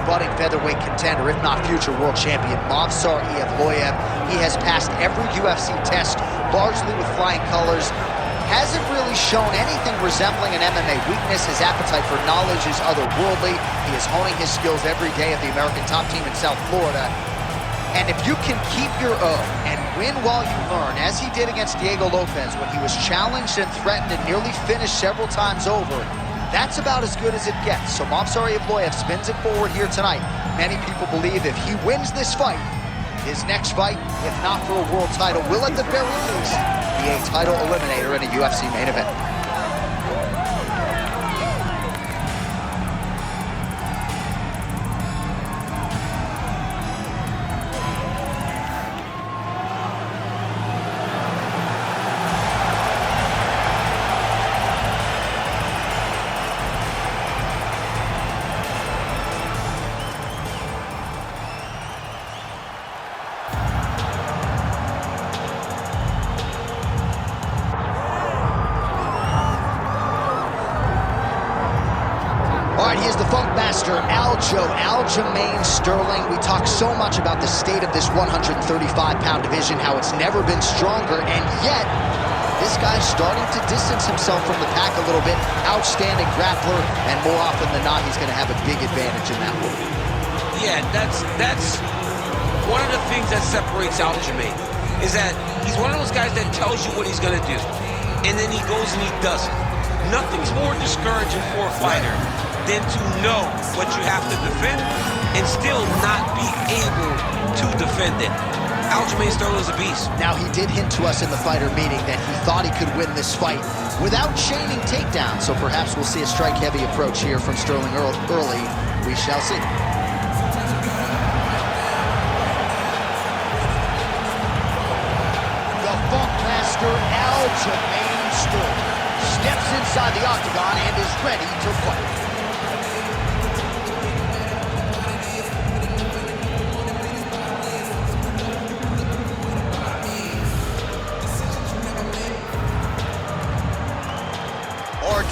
budding featherweight contender, if not future world champion, Movsar Evloev. He has passed every UFC test, largely with flying colors. Hasn't really shown anything resembling an MMA weakness. His appetite for knowledge is otherworldly. He is honing his skills every day at the American top team in South Florida. And if you can keep your O and win while you learn, as he did against Diego Lopez when he was challenged and threatened and nearly finished several times over, that's about as good as it gets. So Movsar Evloev spins it forward here tonight. Many people believe if he wins this fight, his next fight, if not for a world title, will at the very least be a title eliminator in a UFC main event. Here's the Funk Master, Aljamain Sterling. We talk so much about the state of this 135-pound division, how it's never been stronger, and yet this guy's starting to distance himself from the pack a little bit. Outstanding grappler, and more often than not, he's going to have a big advantage in that one. Yeah, that's one of the things that separates Aljamain, is that he's one of those guys that tells you what he's going to do, and then he goes and he does it. Nothing's more discouraging for a fighter than to know what you have to defend and still not be able to defend it. Aljamain Sterling is a beast. Now, he did hint to us in the fighter meeting that he thought he could win this fight without chaining takedowns, so perhaps we'll see a strike-heavy approach here from Sterling early. We shall see. The Funk Master, Aljamain Sterling, steps inside the octagon and is ready to fight.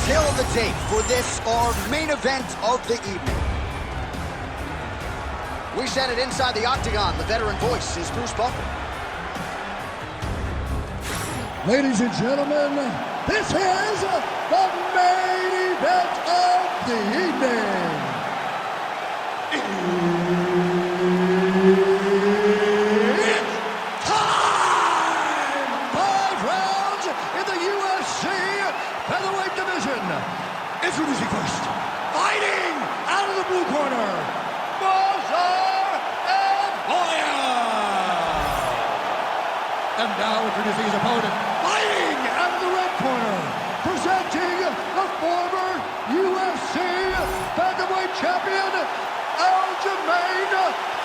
Till the date for this, our main event of the evening. We send it inside the octagon. The veteran voice is Bruce Buffer. Ladies and gentlemen, this is the main event of the evening. It's time! 5 rounds in the UFC featherweight division. Introducing first, fighting out of the blue corner, Movsar Evloev. And now introducing his opponent, fighting out of the red corner, presenting the former UFC featherweight champion, Aljamain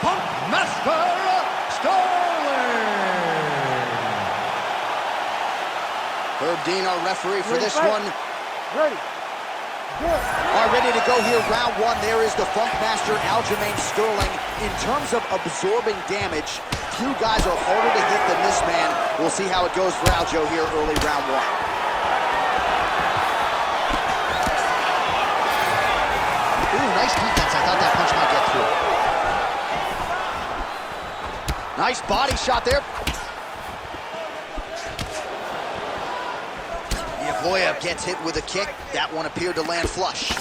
Funk Master Sterling. Herb Dean, our referee for this one. Ready. All right, ready to go here. Round one. There is the Funk Master, Aljamain Sterling. In terms of absorbing damage, few guys are harder to hit than this man. We'll see how it goes for Aljo here early round one. Ooh, nice defense. I thought that punch might get through. Nice body shot there. Evloev gets hit with a kick. That one appeared to land flush.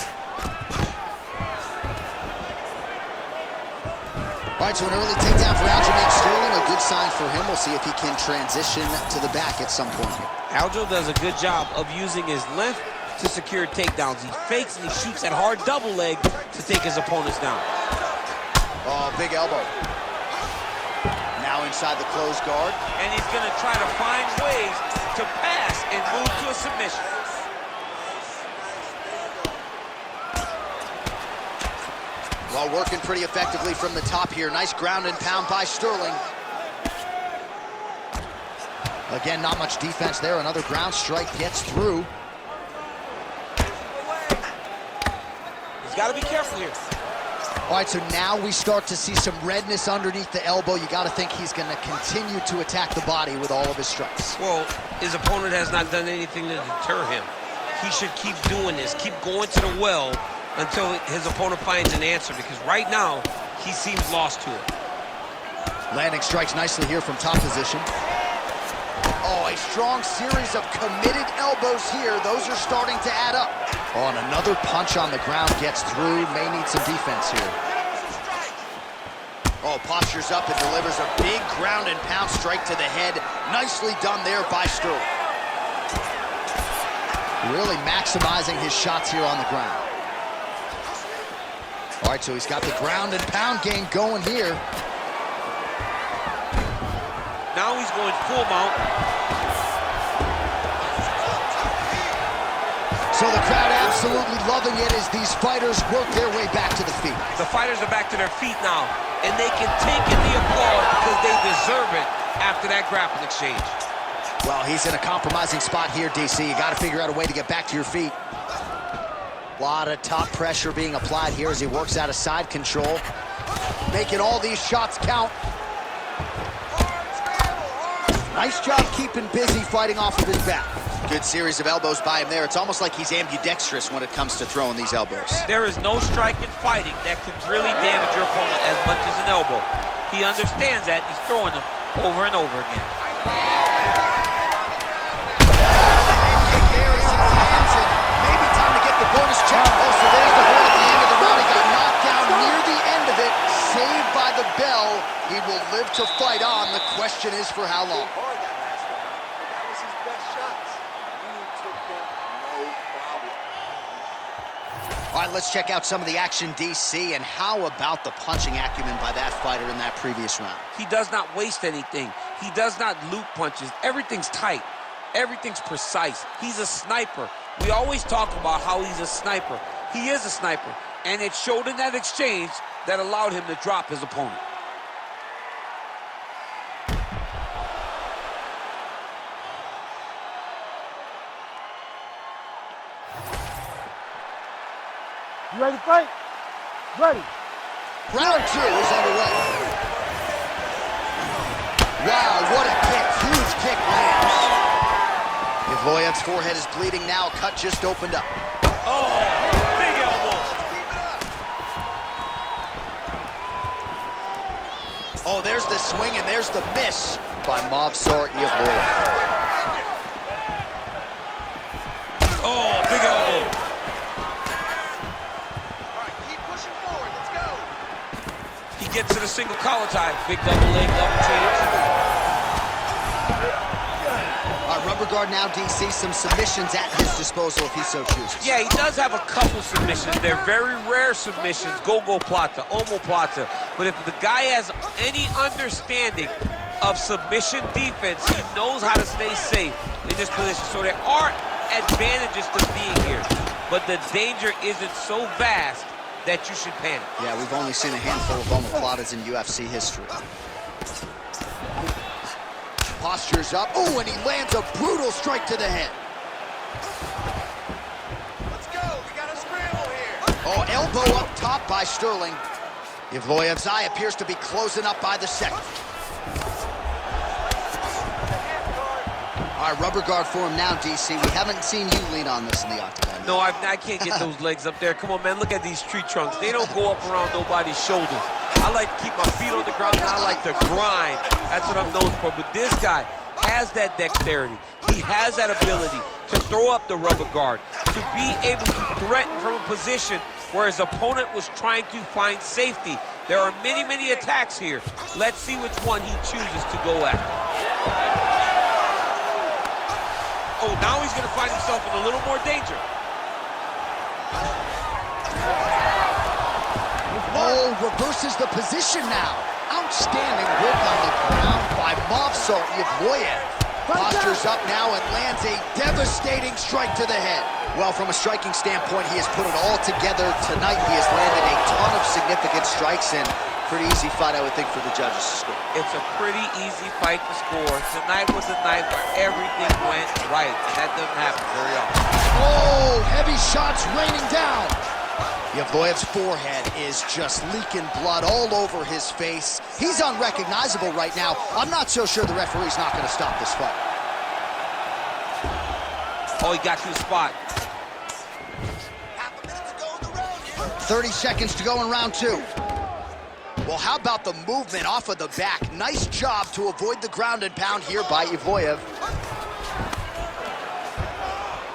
All right, so an early takedown for Aljamain Sterling. A good sign for him. We'll see if he can transition to the back at some point here. Aljo does a good job of using his length to secure takedowns. He fakes and he shoots that hard double leg to take his opponents down. Oh, big elbow. Now inside the closed guard. And he's going to try to find ways to pass and move to a submission. Well, working pretty effectively from the top here. Nice ground and pound by Sterling. Again, not much defense there. Another ground strike gets through. He's got to be careful here. All right, so now we start to see some redness underneath the elbow. You got to think he's going to continue to attack the body with all of his strikes. Well, his opponent has not done anything to deter him. He should keep doing this, keep going to the well until his opponent finds an answer, because right now, he seems lost to it. Landing strikes nicely here from top position. Oh, a strong series of committed elbows here. Those are starting to add up. Oh, and another punch on the ground gets through. May need some defense here. Oh, postures up and delivers a big ground and pound strike to the head. Nicely done there by Sterling. Really maximizing his shots here on the ground. All right, so he's got the ground and pound game going here. Now he's going full mount. So the crowd absolutely loving it as these fighters work their way back to the feet. The fighters are back to their feet now, and they can take in the applause because they deserve it after that grappling exchange. Well, he's in a compromising spot here, DC. You got to figure out a way to get back to your feet. A lot of top pressure being applied here as he works out of side control, making all these shots count. Nice job keeping busy fighting off of his back. Good series of elbows by him there. It's almost like he's ambidextrous when it comes to throwing these elbows. There is no strike in fighting that can really damage your opponent as much as an elbow. He understands that. He's throwing them over and over again. Maybe time to get the bonus check. Oh, so there's the hole at the end of the round. He got knocked down near the end of it. Saved by the bell. He will live to fight on. The question is for how long. All right, let's check out some of the action, DC, and how about the punching acumen by that fighter in that previous round? He does not waste anything. He does not loop punches. Everything's tight. Everything's precise. He's a sniper. We always talk about how he's a sniper. He is a sniper, and it showed in that exchange that allowed him to drop his opponent. You ready to fight? Ready. Round 2 is underway. Wow, what a kick. Huge kick lands. Evloev's forehead is bleeding now. Cut just opened up. Oh, big elbow. Oh, there's the swing and there's the miss by Movsar Evloev. Oh, big elbow. Gets to the single collar tie. Big double leg, double change. Rubber guard now, DC. Some submissions at his disposal if he so chooses. Yeah, he does have a couple submissions. They're very rare submissions. Go-go plata, omoplata. But if the guy has any understanding of submission defense, he knows how to stay safe in this position. So there are advantages to being here. But the danger isn't so vast that you should panic. Yeah, we've only seen a handful of omoplatas in UFC history. Postures up. Oh, and he lands a brutal strike to the head. Let's go. We got a scramble here. Oh, elbow up top by Sterling. Evloev's eye appears to be closing up by the second. All right, rubber guard for him now, DC. We haven't seen you lean on this in the octagon. No, I can't get those legs up there. Come on, man, look at these tree trunks. They don't go up around nobody's shoulders. I like to keep my feet on the ground, and I like to grind. That's what I'm known for. But this guy has that dexterity. He has that ability to throw up the rubber guard, to be able to threaten from a position where his opponent was trying to find safety. There are many, many attacks here. Let's see which one he chooses to go after. Oh, now he's going to find himself in a little more danger. Oh, reverses the position now. Outstanding work on the ground by Movsar Evloev. Postures up now and lands a devastating strike to the head. Well, from a striking standpoint, he has put it all together tonight. He has landed a ton of significant strikes, and pretty easy fight, I would think, for the judges to score. It's a pretty easy fight to score. Tonight was a night where everything went right, and that doesn't happen very often. Oh, heavy shots raining down. Evloev's forehead is just leaking blood all over his face. He's unrecognizable right now. I'm not so sure the referee's not going to stop this fight. Oh, he got to the spot. Half a minute to go in the round here. 30 seconds to go in round 2. Well, how about the movement off of the back? Nice job to avoid the ground and pound here by Evloev.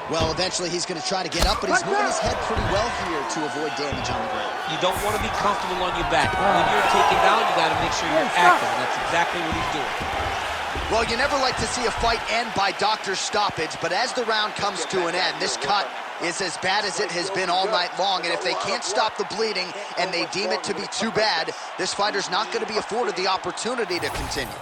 Well, eventually he's going to try to get up, but he's moving his head pretty well here to avoid damage on the ground. You don't want to be comfortable on your back. When you're taken down, you got to make sure you're active, and that's exactly what he's doing. Well, you never like to see a fight end by doctor's stoppage, but as the round comes to an end, this cut is as bad as it has been all night long, and if they can't stop the bleeding and they deem it to be too bad, this fighter's not going to be afforded the opportunity to continue.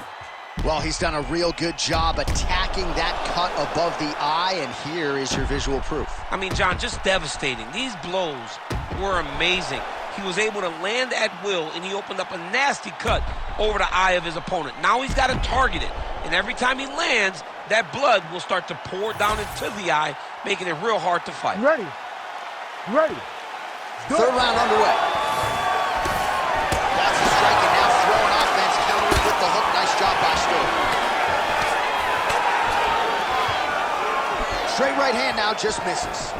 Well, he's done a real good job attacking that cut above the eye, and here is your visual proof. I mean, John, just devastating. These blows were amazing. He was able to land at will, and he opened up a nasty cut over the eye of his opponent. Now he's got to target it, and every time he lands, that blood will start to pour down into the eye, making it real hard to fight. You ready? You ready? Third round underway. That's the strike, and now throwing offense, countering with the hook. Nice job by Stoll. Straight right hand now, just misses.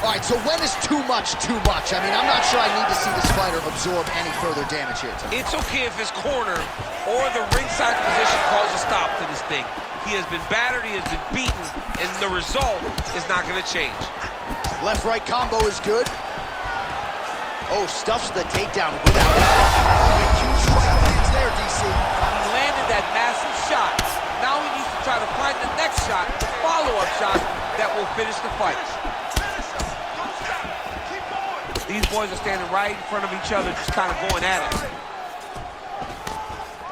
All right, so when is too much too much? I mean, I'm not sure I need to see this fighter absorb any further damage here tonight. It's okay if his corner or the ringside position calls a stop to this thing. He has been battered, he has been beaten, and the result is not going to change. Left-right combo is good. Oh, stuffs the takedown without it. Huge strike lands there, DC. He landed that massive shot. Now he needs to try to find the next shot, the follow-up shot that will finish the fight. These boys are standing right in front of each other, just kind of going at it.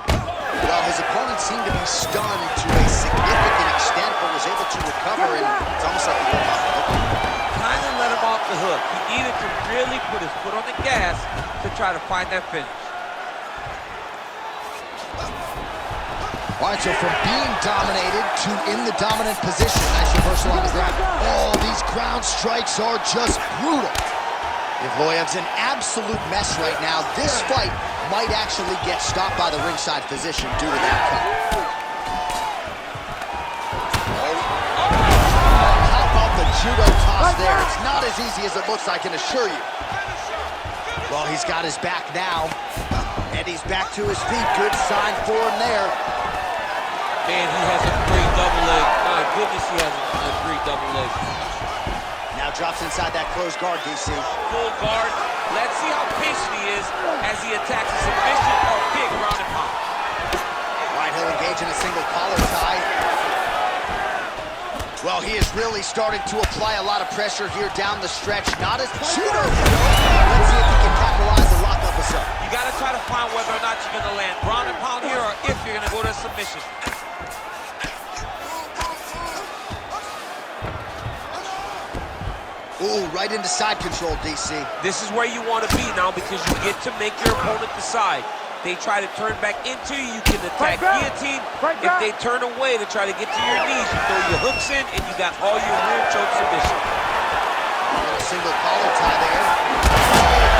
Well, his opponent seemed to be stunned to a significant extent, but was able to recover, and it's almost like he let him off the hook. Kind of let him off the hook. He needed to really put his foot on the gas to try to find that finish. All right, so from being dominated to in the dominant position. Nice reversal on the ground. Oh, these ground strikes are just brutal. Evloev's an absolute mess right now. This fight might actually get stopped by the ringside physician due to that cut. How about the judo toss there? It's not as easy as it looks, I can assure you. Well, he's got his back now, and he's back to his feet. Good sign for him there. Man, he has a great double leg. My goodness, he has a great double leg. Now drops inside that closed guard, DC. Full guard. Let's see how patient he is as he attacks a submission or big ground and pound. Right, he'll engage in a single collar tie. Well, he is really starting to apply a lot of pressure here down the stretch. Not as shooter. Let's see if he can capitalize and lock up a sub. You got to try to find whether or not you're going to land ground and pound here or if you're going to go to submission. Ooh, right into side control, DC. This is where you want to be now because you get to make your opponent decide. They try to turn back into you, you can attack guillotine. If they turn away to try to get to your knees, you throw your hooks in and you got all your rear choke submission. A little single collar tie there.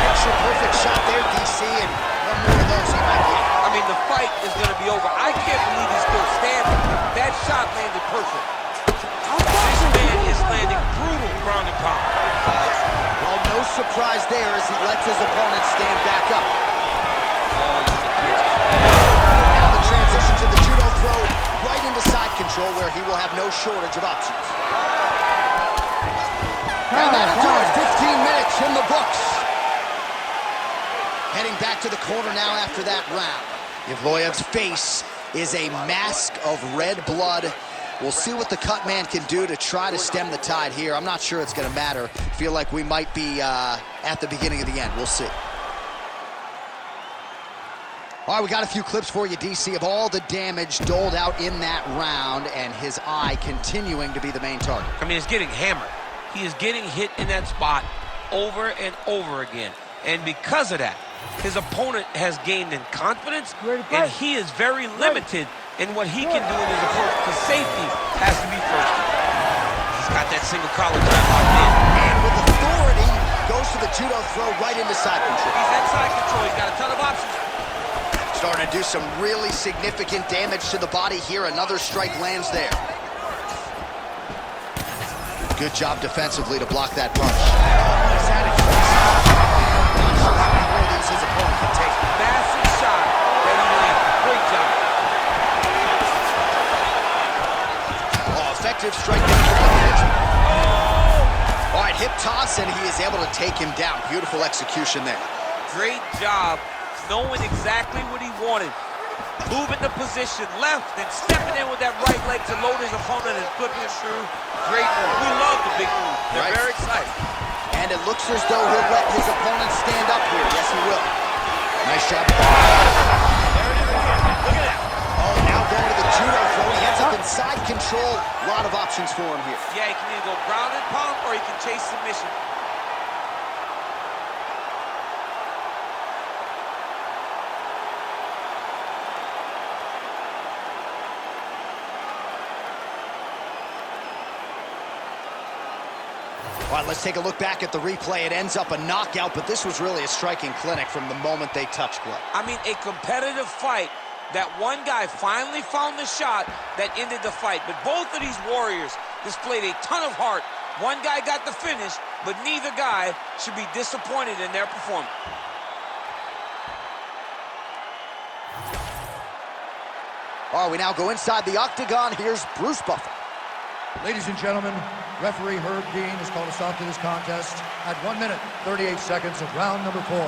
Picture perfect shot there, DC, and one more of those he might get. I mean, the fight is going to be over. I can't believe he's still standing. That shot landed perfect. This man is landing brutal ground and pound. Well, no surprise there as he lets his opponent stand back up. Now the transition to the judo throw right into side control where he will have no shortage of options. And that'll do it. 15 minutes in the books. Heading back to the corner now after that round. Evloev's face is a mask of red blood. We'll see what the cut man can do to try to stem the tide here. I'm not sure it's going to matter. Feel like we might be at the beginning of the end. We'll see. All right, we got a few clips for you, DC, of all the damage doled out in that round, and his eye continuing to be the main target. I mean, it's getting hammered. He is getting hit in that spot over and over again. And because of that, his opponent has gained in confidence, and he is very limited in what he can do in his approach, because safety has to be first. He's got that single collar tie locked in. And with authority, goes to the judo throw right into side control. He's at side control. He's got a ton of options. Starting to do some really significant damage to the body here. Another strike lands there. Good job defensively to block that punch. He's had it. Not sure how many more of these his opponent can take. Massive shot that he landed. Great job. Oh, effective strike there from the pitch. All right, hip toss, and he is able to take him down. Beautiful execution there. Great job knowing exactly what he wanted. Moving the position left and stepping in with that right leg to load his opponent and flipping him through. Great move. We love the big move. They're very excited. And it looks as though he'll let his opponent stand up here. Yes, he will. Nice job. There it is again. Look at that. Oh, now going to the judo throw. He ends up in side control. A lot of options for him here. Yeah, he can either go ground and pound or he can chase submission. All right, let's take a look back at the replay. It ends up a knockout, but this was really a striking clinic from the moment they touched gloves. I mean, a competitive fight. That one guy finally found the shot that ended the fight. But both of these warriors displayed a ton of heart. One guy got the finish, but neither guy should be disappointed in their performance. All right, we now go inside the octagon. Here's Bruce Buffer. Ladies and gentlemen, referee Herb Dean has called a stop to this contest at 1 minute, 38 seconds of round number 4.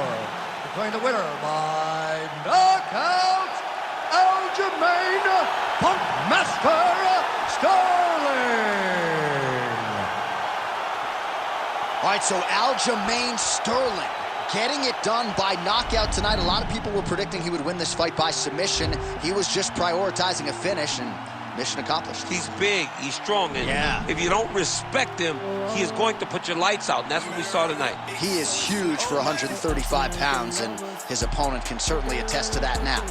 Declaring the winner by knockout, Aljamain Punkmaster Sterling. All right, so Aljamain Sterling getting it done by knockout tonight. A lot of people were predicting he would win this fight by submission. He was just prioritizing a finish, and mission accomplished. He's big, he's strong, and if you don't respect him, he is going to put your lights out, and that's what we saw tonight. He is huge for 135 pounds, and his opponent can certainly attest to that now.